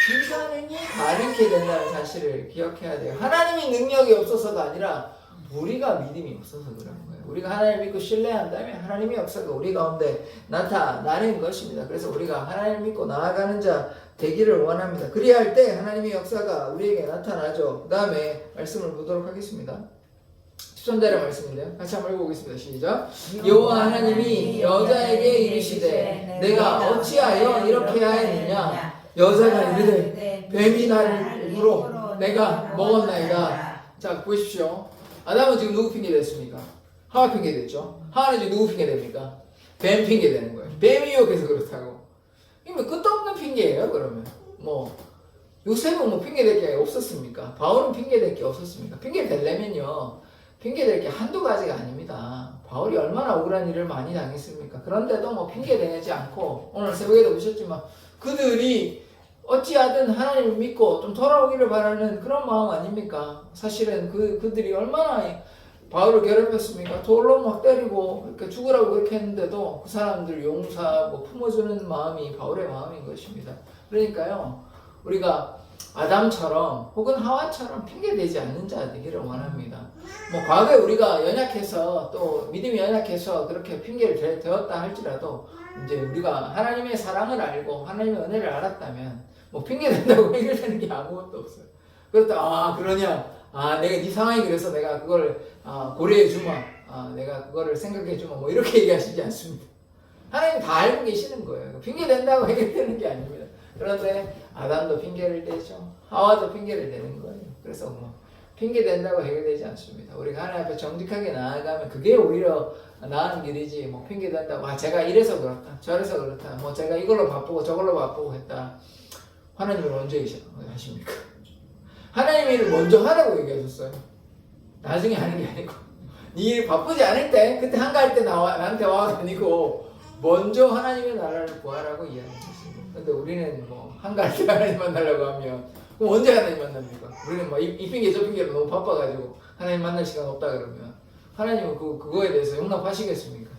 S1: 불가능이 가능케 된다는 사실을 기억해야 돼요. 하나님이 능력이 없어서가 아니라 우리가 믿음이 없어서 그런 거예요. 우리가 하나님을 믿고 신뢰한다면 하나님의 역사가 우리 가운데 나타나는 것입니다. 그래서 우리가 하나님을 믿고 나아가는 자 되기를 원합니다. 그리할 때 하나님의 역사가 우리에게 나타나죠. 그 다음에 말씀을 보도록 하겠습니다. 13절의 말씀인데요. 같이 한번 읽어보겠습니다. 시작. 여호와 하나님이 여자에게 이르시되 내가 어찌하여 이렇게 하였느냐. 여자가 이르되 뱀이 나를 물어 내가 먹었나이다. 자, 보십시오. 아담은 지금 누구 핑계 댔습니까? 하와 핑계 댔죠. 하와는 지금 누구 핑계 됩니까? 뱀 핑계 되는 거예요. 뱀이 유혹해서 그렇다고. 이거 끝도 없는 핑계예요. 그러면 뭐 요셉은 뭐 핑계 댈 게 없었습니까? 바울은 핑계 댈 게 없었습니까? 핑계 대려면요, 핑계 댈 게 한두 가지가 아닙니다. 바울이 얼마나 억울한 일을 많이 당했습니까? 그런데도 뭐 핑계 대지 않고, 오늘 새벽에도 보셨지만 그들이 어찌하든 하나님을 믿고 좀 돌아오기를 바라는 그런 마음 아닙니까? 사실은 그들이 얼마나 바울을 괴롭혔습니까? 돌로 막 때리고 이렇게 죽으라고 그렇게 했는데도 그 사람들 용서하고 품어주는 마음이 바울의 마음인 것입니다. 그러니까요, 우리가 아담처럼 혹은 하와처럼 핑계대지 않는 자 되기를 원합니다. 뭐 과거에 우리가 연약해서, 또 믿음이 연약해서 그렇게 핑계를 대었다 할지라도, 이제 우리가 하나님의 사랑을 알고 하나님의 은혜를 알았다면 뭐 핑계댄다고 해결되는 게 아무것도 없어요. 그렇다, 그러냐, 내가 네 상황이 그래서 내가 그걸 고려해 주마, 내가 그거를 생각해 주마, 뭐 이렇게 얘기하시지 않습니다. 하나님 다 알고 계시는 거예요. 핑계댄다고 해결되는 게 아닙니다. 그런데 아담도 핑계를 대죠. 하와도 핑계를 대는 거예요. 그래서 뭐 핑계댄다고 해결되지 않습니다. 우리가 하나님 앞에 정직하게 나아가면 그게 오히려 나은 길이지, 뭐 핑계댄다고 제가 이래서 그렇다, 저래서 그렇다, 뭐 제가 이걸로 바쁘고 저걸로 바쁘고 했다. 하나님을 언제 하십니까? 하나님이 일을 먼저 하라고 얘기하셨어요. 나중에 하는 게 아니고, 네 일 바쁘지 않을 때, 그때 한가할 때 나한테 와가 아니고 먼저 하나님의 나라를 구하라고 이야기했습니다. 근데 우리는 뭐 한가할 때 하나님 만나려고 하면 그럼 언제 하나님 만납니까? 우리는 뭐 이 핑계 저 핑계로 너무 바빠가지고 하나님 만날 시간 없다 그러면 하나님은 그거에 대해서 용납하시겠습니까?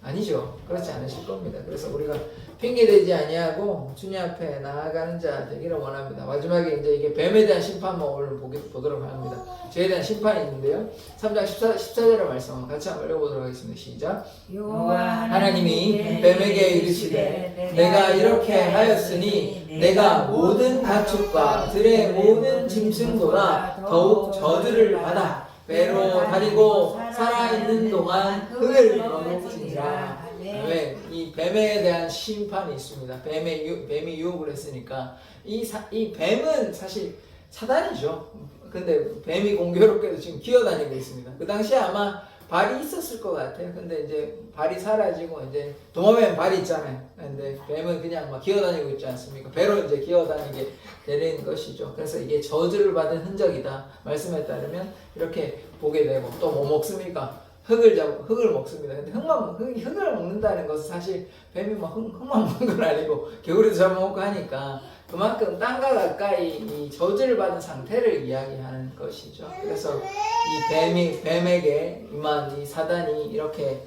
S1: 아니죠. 그렇지 않으실 겁니다. 그래서 우리가 핑계대지 아니하고 주님 앞에 나아가는 자 되기를 원합니다. 마지막에 이제 이게 뱀에 대한 심판만 오늘 보도록 합니다. 죄에 대한 심판이 있는데요. 3장 14절의 말씀 같이 한번 읽어보도록 하겠습니다. 시작.
S2: 여호와
S1: 하나님이 뱀에게 이르시되 내가 이렇게 하였으니 내가 모든 가축과 들의 모든 짐승보다 더욱 저주를 받아 배로 다니고 살아있는 동안 흙을 거둘지니라. 왜? 이 뱀에 대한 심판이 있습니다. 뱀이 유혹을 했으니까 이 뱀은 사실 사단이죠. 근데 뱀이 공교롭게도 지금 기어다니고 있습니다. 그 당시에 아마 발이 있었을 것 같아요. 근데 이제 발이 사라지고 이제 도마뱀 발이 있잖아요. 근데 뱀은 그냥 막 기어다니고 있지 않습니까? 배로 이제 기어다니게 되는 것이죠. 그래서 이게 저주를 받은 흔적이다 말씀에 따르면 이렇게 보게 되고, 또 뭐 먹습니까? 흙을 먹습니다. 근데 흙을 먹는다는 것은 사실 뱀이 뭐 흙만 먹는 건 아니고 개구리도 잡아먹고 하니까 그만큼 땅과 가까이 이 저주를 받은 상태를 이야기하는 것이죠. 그래서 이 뱀에게 임한 이 사단이 이렇게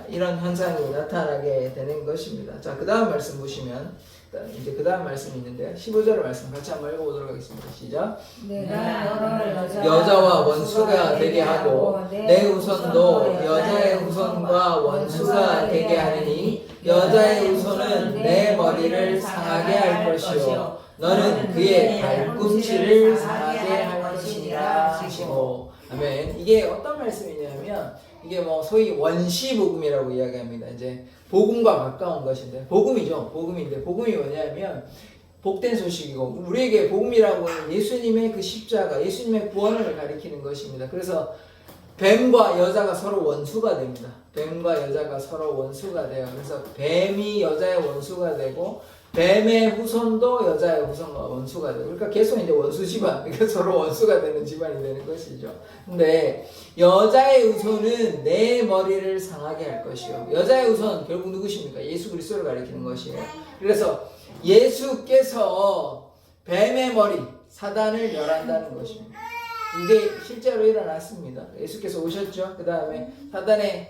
S1: 이런 현상이 나타나게 되는 것입니다. 자, 그 다음 말씀 보시면 이제 그 다음 말씀이 있는데요. 15절 말씀 같이 한번 읽어보도록 하겠습니다. 시작.
S2: 내가 너를
S1: 여자와 원수가 되게 하고 내 후손도 여자의 후손과 원수가 되게 하느니 여자의 후손은 내 머리를 상하게 할 것이요 너는 그의 발꿈치를 상하게 할 것이니라 하시고. 아멘. 이게 어떤 말씀이냐면 이게 뭐 소위 원시복음이라고 이야기합니다. 이제 복음과 가까운 것인데 복음이죠. 복음인데 복음이 뭐냐면 복된 소식이고 우리에게 복음이라고 하는 예수님의 그 십자가, 예수님의 구원을 가리키는 것입니다. 그래서 뱀과 여자가 서로 원수가 됩니다. 뱀과 여자가 서로 원수가 돼요. 그래서 뱀이 여자의 원수가 되고 뱀의 후손도 여자의 후손과 원수가 되고 그러니까 계속 이제 원수 집안, 그러니까 서로 원수가 되는 집안이 되는 것이죠. 근데 여자의 후손은 내 머리를 상하게 할 것이요. 여자의 후손 결국 누구십니까? 예수 그리스도를 가리키는 것이에요. 그래서 예수께서 뱀의 머리, 사단을 멸한다는 것입니다. 이게 실제로 일어났습니다. 예수께서 오셨죠. 그 다음에 사단의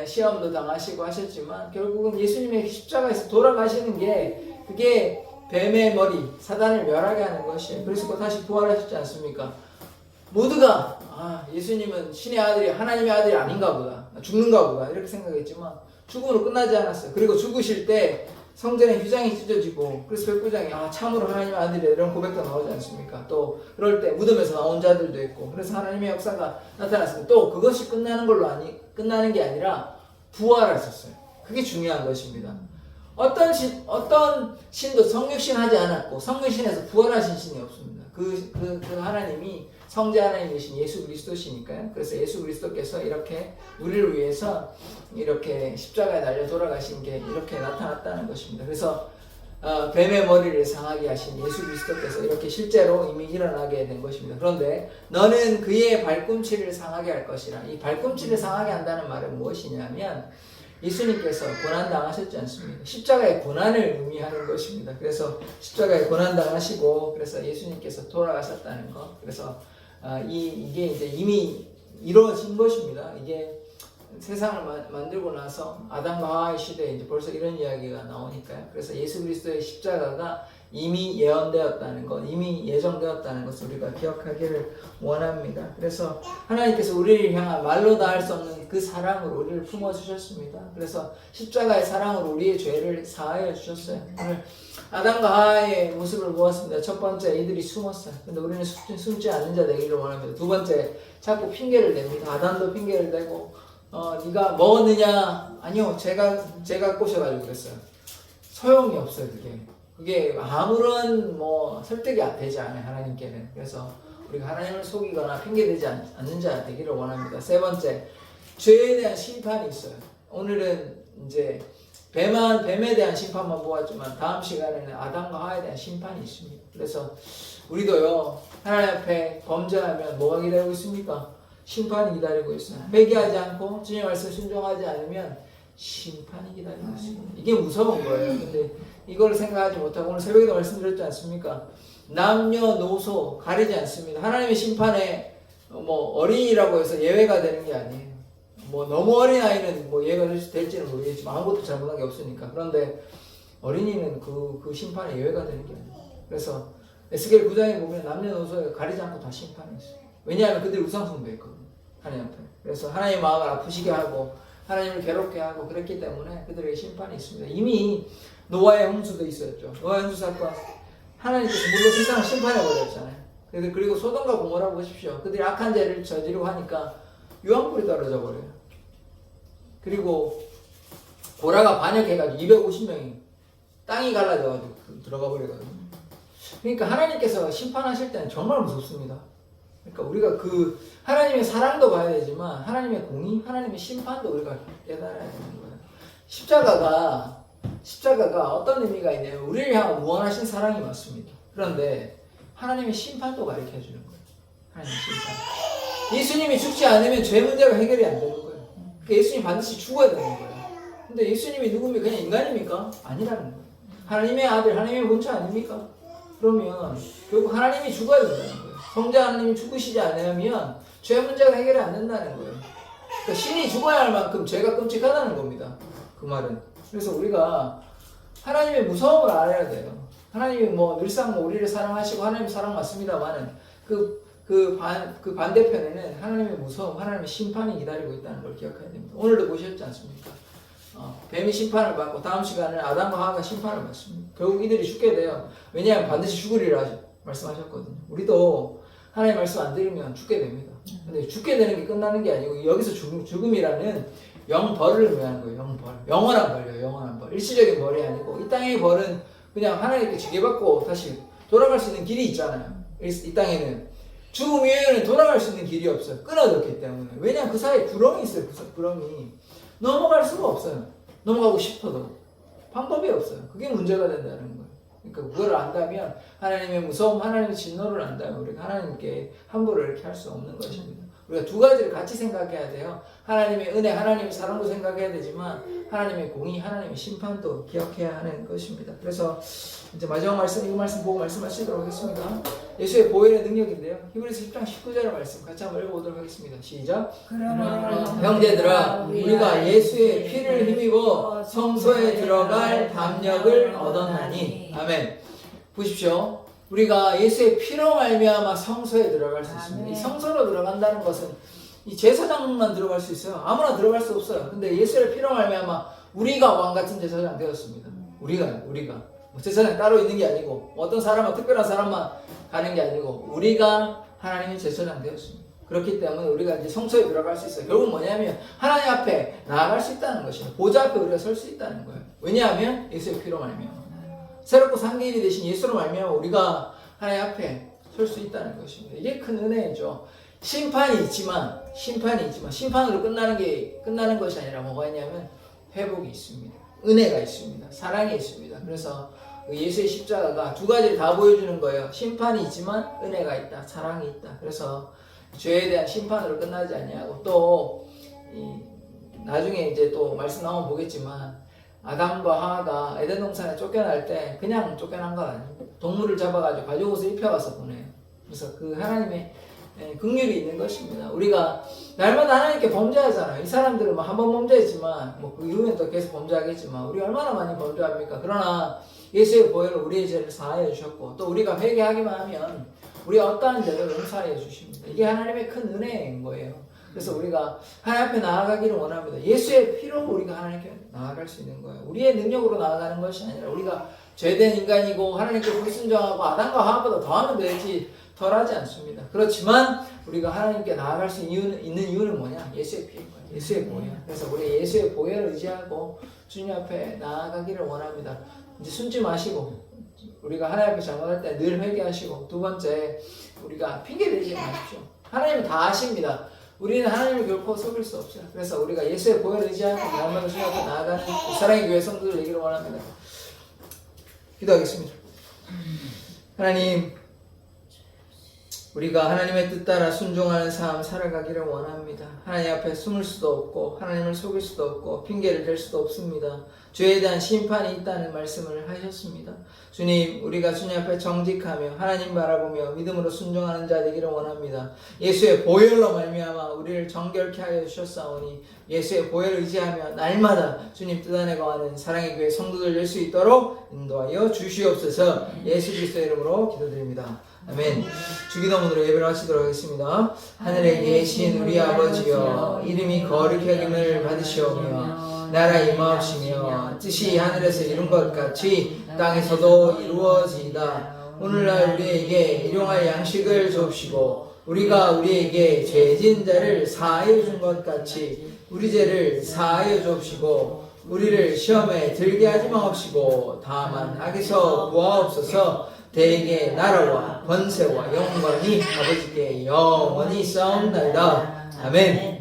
S1: 시험도 당하시고 하셨지만 결국은 예수님의 십자가에서 돌아가시는 게 그게 뱀의 머리, 사단을 멸하게 하는 것이에요. 그래서 또 다시 부활하셨지 않습니까? 모두가 예수님은 신의 아들이 하나님의 아들이 아닌가 보다, 죽는가 보다 이렇게 생각했지만 죽음으로 끝나지 않았어요. 그리고 죽으실 때 성전에 휘장이 찢어지고 그래서 백부장이 참으로 하나님의 아들이다 이런 고백도 나오지 않습니까? 또 그럴 때 무덤에서 나온 자들도 있고 그래서 하나님의 역사가 나타났습니다. 또 그것이 끝나는 게 아니라 부활하셨어요. 그게 중요한 것입니다. 어떤 신도 성육신 하지 않았고 성육신에서 부활하신 신이 없습니다. 그 하나님이 성자 하나님이신 예수 그리스도시니까요. 그래서 예수 그리스도께서 이렇게 우리를 위해서 이렇게 십자가에 달려 돌아가신 게 이렇게 나타났다는 것입니다. 그래서 뱀의 머리를 상하게 하신 예수 그리스도께서 이렇게 실제로 이미 일어나게 된 것입니다. 그런데 너는 그의 발꿈치를 상하게 할 것이라. 이 발꿈치를 상하게 한다는 말은 무엇이냐면 예수님께서 고난당하셨지 않습니까? 십자가의 고난을 의미하는 것입니다. 그래서 십자가의 고난당하시고 그래서 예수님께서 돌아가셨다는 것. 그래서 이게 이제 이미 이루어진 것입니다. 이게 세상을 만들고 나서 아담과 하와의 시대에 이제 벌써 이런 이야기가 나오니까요. 그래서 예수 그리스도의 십자가가 이미 예언되었다는 것, 이미 예정되었다는 것을 우리가 기억하기를 원합니다. 그래서 하나님께서 우리를 향한 말로 다 할 수 없는 그 사랑으로 우리를 품어주셨습니다. 그래서 십자가의 사랑으로 우리의 죄를 사하여 주셨어요. 오늘 아담과 하와의 모습을 보았습니다. 첫 번째, 이들이 숨었어요. 근데 우리는 숨지 않는 자 되기를 원합니다. 두 번째, 자꾸 핑계를 냅니다. 아담도 핑계를 대고 네가 먹었느냐? 아니요, 제가 꼬셔가지고 그랬어요. 소용이 없어요. 그게 아무런 설득이 되지 않아요. 하나님께는. 그래서 우리가 하나님을 속이거나 핑계대지 않는 자 되기를 원합니다. 세 번째, 죄에 대한 심판이 있어요. 오늘은 이제 뱀에 대한 심판만 보았지만 다음 시간에는 아담과 하와에 대한 심판이 있습니다. 그래서 우리도요, 하나님 앞에 범죄하면 뭐가 기다리고 있습니까? 심판이 기다리고 있어요. 회개하지 않고 주님의 말씀 순종하지 않으면 심판이 기다리고 있습니다. 이게 무서운 거예요. 근데 이걸 생각하지 못하고 오늘 새벽에도 말씀드렸지 않습니까? 남녀노소 가리지 않습니다. 하나님의 심판에 어린이라고 해서 예외가 되는 게 아니에요. 너무 어린 아이는 예외가 될지는 모르겠지만 아무것도 잘못한 게 없으니까. 그런데 어린이는 그 심판에 예외가 되는 게 아니에요. 그래서 에스겔 9장에 보면 남녀노소에 가리지 않고 다 심판이 있어요. 왜냐하면 그들이 우상숭배했거든요. 하나님 앞에. 그래서 하나님의 마음을 아프시게 하고 하나님을 괴롭게 하고 그랬기 때문에 그들에게 심판이 있습니다. 이미 노아의 홍수도 있었죠. 노아의 홍수 사건 하나님께서 물로 세상을 심판해버렸잖아요. 그리고 소돔과 고모라 보십시오. 그들이 악한 죄를 저지르고 하니까 유황불이 떨어져 버려요. 그리고 고라가 반역해가지고 250명이 땅이 갈라져가지고 들어가 버리거든요. 그러니까 하나님께서 심판하실 때는 정말 무섭습니다. 그러니까 우리가 하나님의 사랑도 봐야 되지만 하나님의 공의, 하나님의 심판도 우리가 깨달아야 되는 거예요. 십자가가 어떤 의미가 있냐면 우리를 향한 무한하신 사랑이 맞습니다. 그런데 하나님의 심판도 가르쳐 주는 거예요. 하나님의 심판. 예수님이 죽지 않으면 죄 문제가 해결이 안 되는 거예요. 그러니까 예수님 반드시 죽어야 되는 거예요. 근데 예수님이 누굽니까? 그냥 인간입니까? 아니라는 거예요. 하나님의 아들, 하나님의 본체 아닙니까? 그러면 결국 하나님이 죽어야 된다는 거예요. 성자 하나님이 죽으시지 않으면 죄 문제가 해결이 안 된다는 거예요. 그러니까 신이 죽어야 할 만큼 죄가 끔찍하다는 겁니다. 그 말은. 그래서 우리가 하나님의 무서움을 알아야 돼요. 하나님이 뭐 늘상 뭐 우리를 사랑하시고 하나님 사랑 맞습니다만은 그 반대편에는 하나님의 무서움, 하나님의 심판이 기다리고 있다는 걸 기억해야 됩니다. 오늘도 보셨지 않습니까? 뱀이 심판을 받고 다음 시간에 아담과 하와가 심판을 받습니다. 결국 이들이 죽게 돼요. 왜냐하면 반드시 죽으리라 말씀하셨거든요. 우리도 하나님 말씀 안 들으면 죽게 됩니다. 근데 죽게 되는 게 끝나는 게 아니고 여기서 죽음이라는 영벌을 의미하는 거예요. 영벌. 영원한 벌이에요. 영원한 벌. 일시적인 벌이 아니고 이 땅의 벌은 그냥 하나님께 지게받고 다시 돌아갈 수 있는 길이 있잖아요. 이 땅에는 죽음 이후에는 돌아갈 수 있는 길이 없어요. 끊어졌기 때문에. 왜냐하면 그 사이에 구렁이 있어요. 구렁이. 넘어갈 수가 없어요. 넘어가고 싶어도 방법이 없어요. 그게 문제가 된다는 거예요. 그러니까 그걸 안다면 하나님의 무서움, 하나님의 진노를 안다면 우리가 하나님께 함부로 이렇게 할 수 없는 것입니다. 우리가 두 가지를 같이 생각해야 돼요. 하나님의 은혜, 하나님의 사랑도 생각해야 되지만 하나님의 공의, 하나님의 심판도 기억해야 하는 것입니다. 그래서 이제 마지막 말씀, 이 말씀 보고 말씀하시도록 하겠습니다. 예수의 보혈의 능력인데요. 히브리서 10장 19절의 말씀 같이 한번 읽어보도록 하겠습니다. 시작. 형제들아, 우리가 예수의 피를 힘입어 성소에 들어갈 담력을 얻었나니. 아멘. 보십시오. 우리가 예수의 피로 말미암아 성소에 들어갈 수 있습니다. 이 성소로 들어간다는 것은 이 제사장만 들어갈 수 있어요. 아무나 들어갈 수 없어요. 근데 예수의 피로 말미암아 우리가 왕 같은 제사장 되었습니다. 우리가 뭐 제사장 따로 있는 게 아니고 어떤 사람은 특별한 사람만 가는 게 아니고 우리가 하나님의 제사장 되었습니다. 그렇기 때문에 우리가 이제 성소에 들어갈 수 있어요. 결국 뭐냐면 하나님 앞에 나아갈 수 있다는 것이에요. 보좌 앞에 우리가 설 수 있다는 거예요. 왜냐하면 예수의 피로 말미암아 새롭고 상계일이 되신 예수로 말미암아 우리가 하나님 앞에 설 수 있다는 것입니다. 이게 큰 은혜죠. 심판이 있지만 심판으로 끝나는 것이 아니라 뭐가 있냐면 회복이 있습니다. 은혜가 있습니다. 사랑이 있습니다. 그래서 예수의 십자가가 두 가지를 다 보여주는 거예요. 심판이 있지만 은혜가 있다, 사랑이 있다. 그래서 죄에 대한 심판으로 끝나지 아니하고 또 나중에 이제 또 말씀 나오면 보겠지만 아담과 하와가 에덴 동산에 쫓겨날 때 그냥 쫓겨난 건 아니에요. 동물을 잡아가지고 가죽옷을 입혀가서 보내요. 그래서 그 하나님의 긍휼이 있는 것입니다. 우리가 날마다 하나님께 범죄하잖아요. 이 사람들은 한 번 범죄했지만 그 이후엔 또 계속 범죄하겠지만 우리 얼마나 많이 범죄합니까? 그러나 예수의 보혈로 우리의 죄를 사하여 주셨고 또 우리가 회개하기만 하면 우리가 어떠한 죄를 용서하여 주십니다. 이게 하나님의 큰 은혜인 거예요. 그래서 우리가 하나님 앞에 나아가기를 원합니다. 예수의 피로 우리가 하나님께 나아갈 수 있는 거예요. 우리의 능력으로 나아가는 것이 아니라 우리가 죄된 인간이고 하나님께 불순종하고 아담과 하와보다 더하면 되지 덜하지 않습니다. 그렇지만 우리가 하나님께 나아갈 수 있는 이유는 뭐냐? 예수의 피인 거예요. 예수의 보혈. 그래서 우리 예수의 보혈을 의지하고 주님 앞에 나아가기를 원합니다. 이제 숨지 마시고 우리가 하나님 앞에 잘못할 때 늘 회개하시고 두 번째 우리가 핑계 대지 마십시오. 하나님은 다 아십니다. 우리는 하나님을 결코 속일 수 없어요. 그래서 우리가 예수의 보혈을 의지하고 날마다 주님 앞에 나아가는 사랑의 교회 성도들 되기를 원합니다. 기도하겠습니다. 하나님, 우리가 하나님의 뜻 따라 순종하는 삶 살아가기를 원합니다. 하나님 앞에 숨을 수도 없고 하나님을 속일 수도 없고 핑계를 댈 수도 없습니다. 죄에 대한 심판이 있다는 말씀을 하셨습니다. 주님, 우리가 주님 앞에 정직하며 하나님 바라보며 믿음으로 순종하는 자 되기를 원합니다. 예수의 보혈로 말미암아 우리를 정결케 하여 주셨사오니 예수의 보혈을 의지하며 날마다 주님 뜻 안에 거하는 사랑의 교회 성도들 될 수 있도록 인도하여 주시옵소서. 예수 그리스도의 이름으로 기도드립니다. 아멘. 주기도문으로 예배를 마치도록 하겠습니다. 하늘에 계신 우리 아버지여, 이름이 거룩히 여김을 받으시오며 나라 임하옵시며 뜻이 하늘에서 이룬 것 같이 땅에서도 이루어지이다. 오늘날 우리에게 일용할 양식을 주옵시고 우리가 우리에게 죄진 자를 사하여 준 것 같이 우리 죄를 사하여 주옵시고 우리를 시험에 들게 하지 마옵시고 다만 악에서 구하옵소서. 대개 나라와 권세와 영광이 아버지께 영원히 있사옵나이다. 아멘.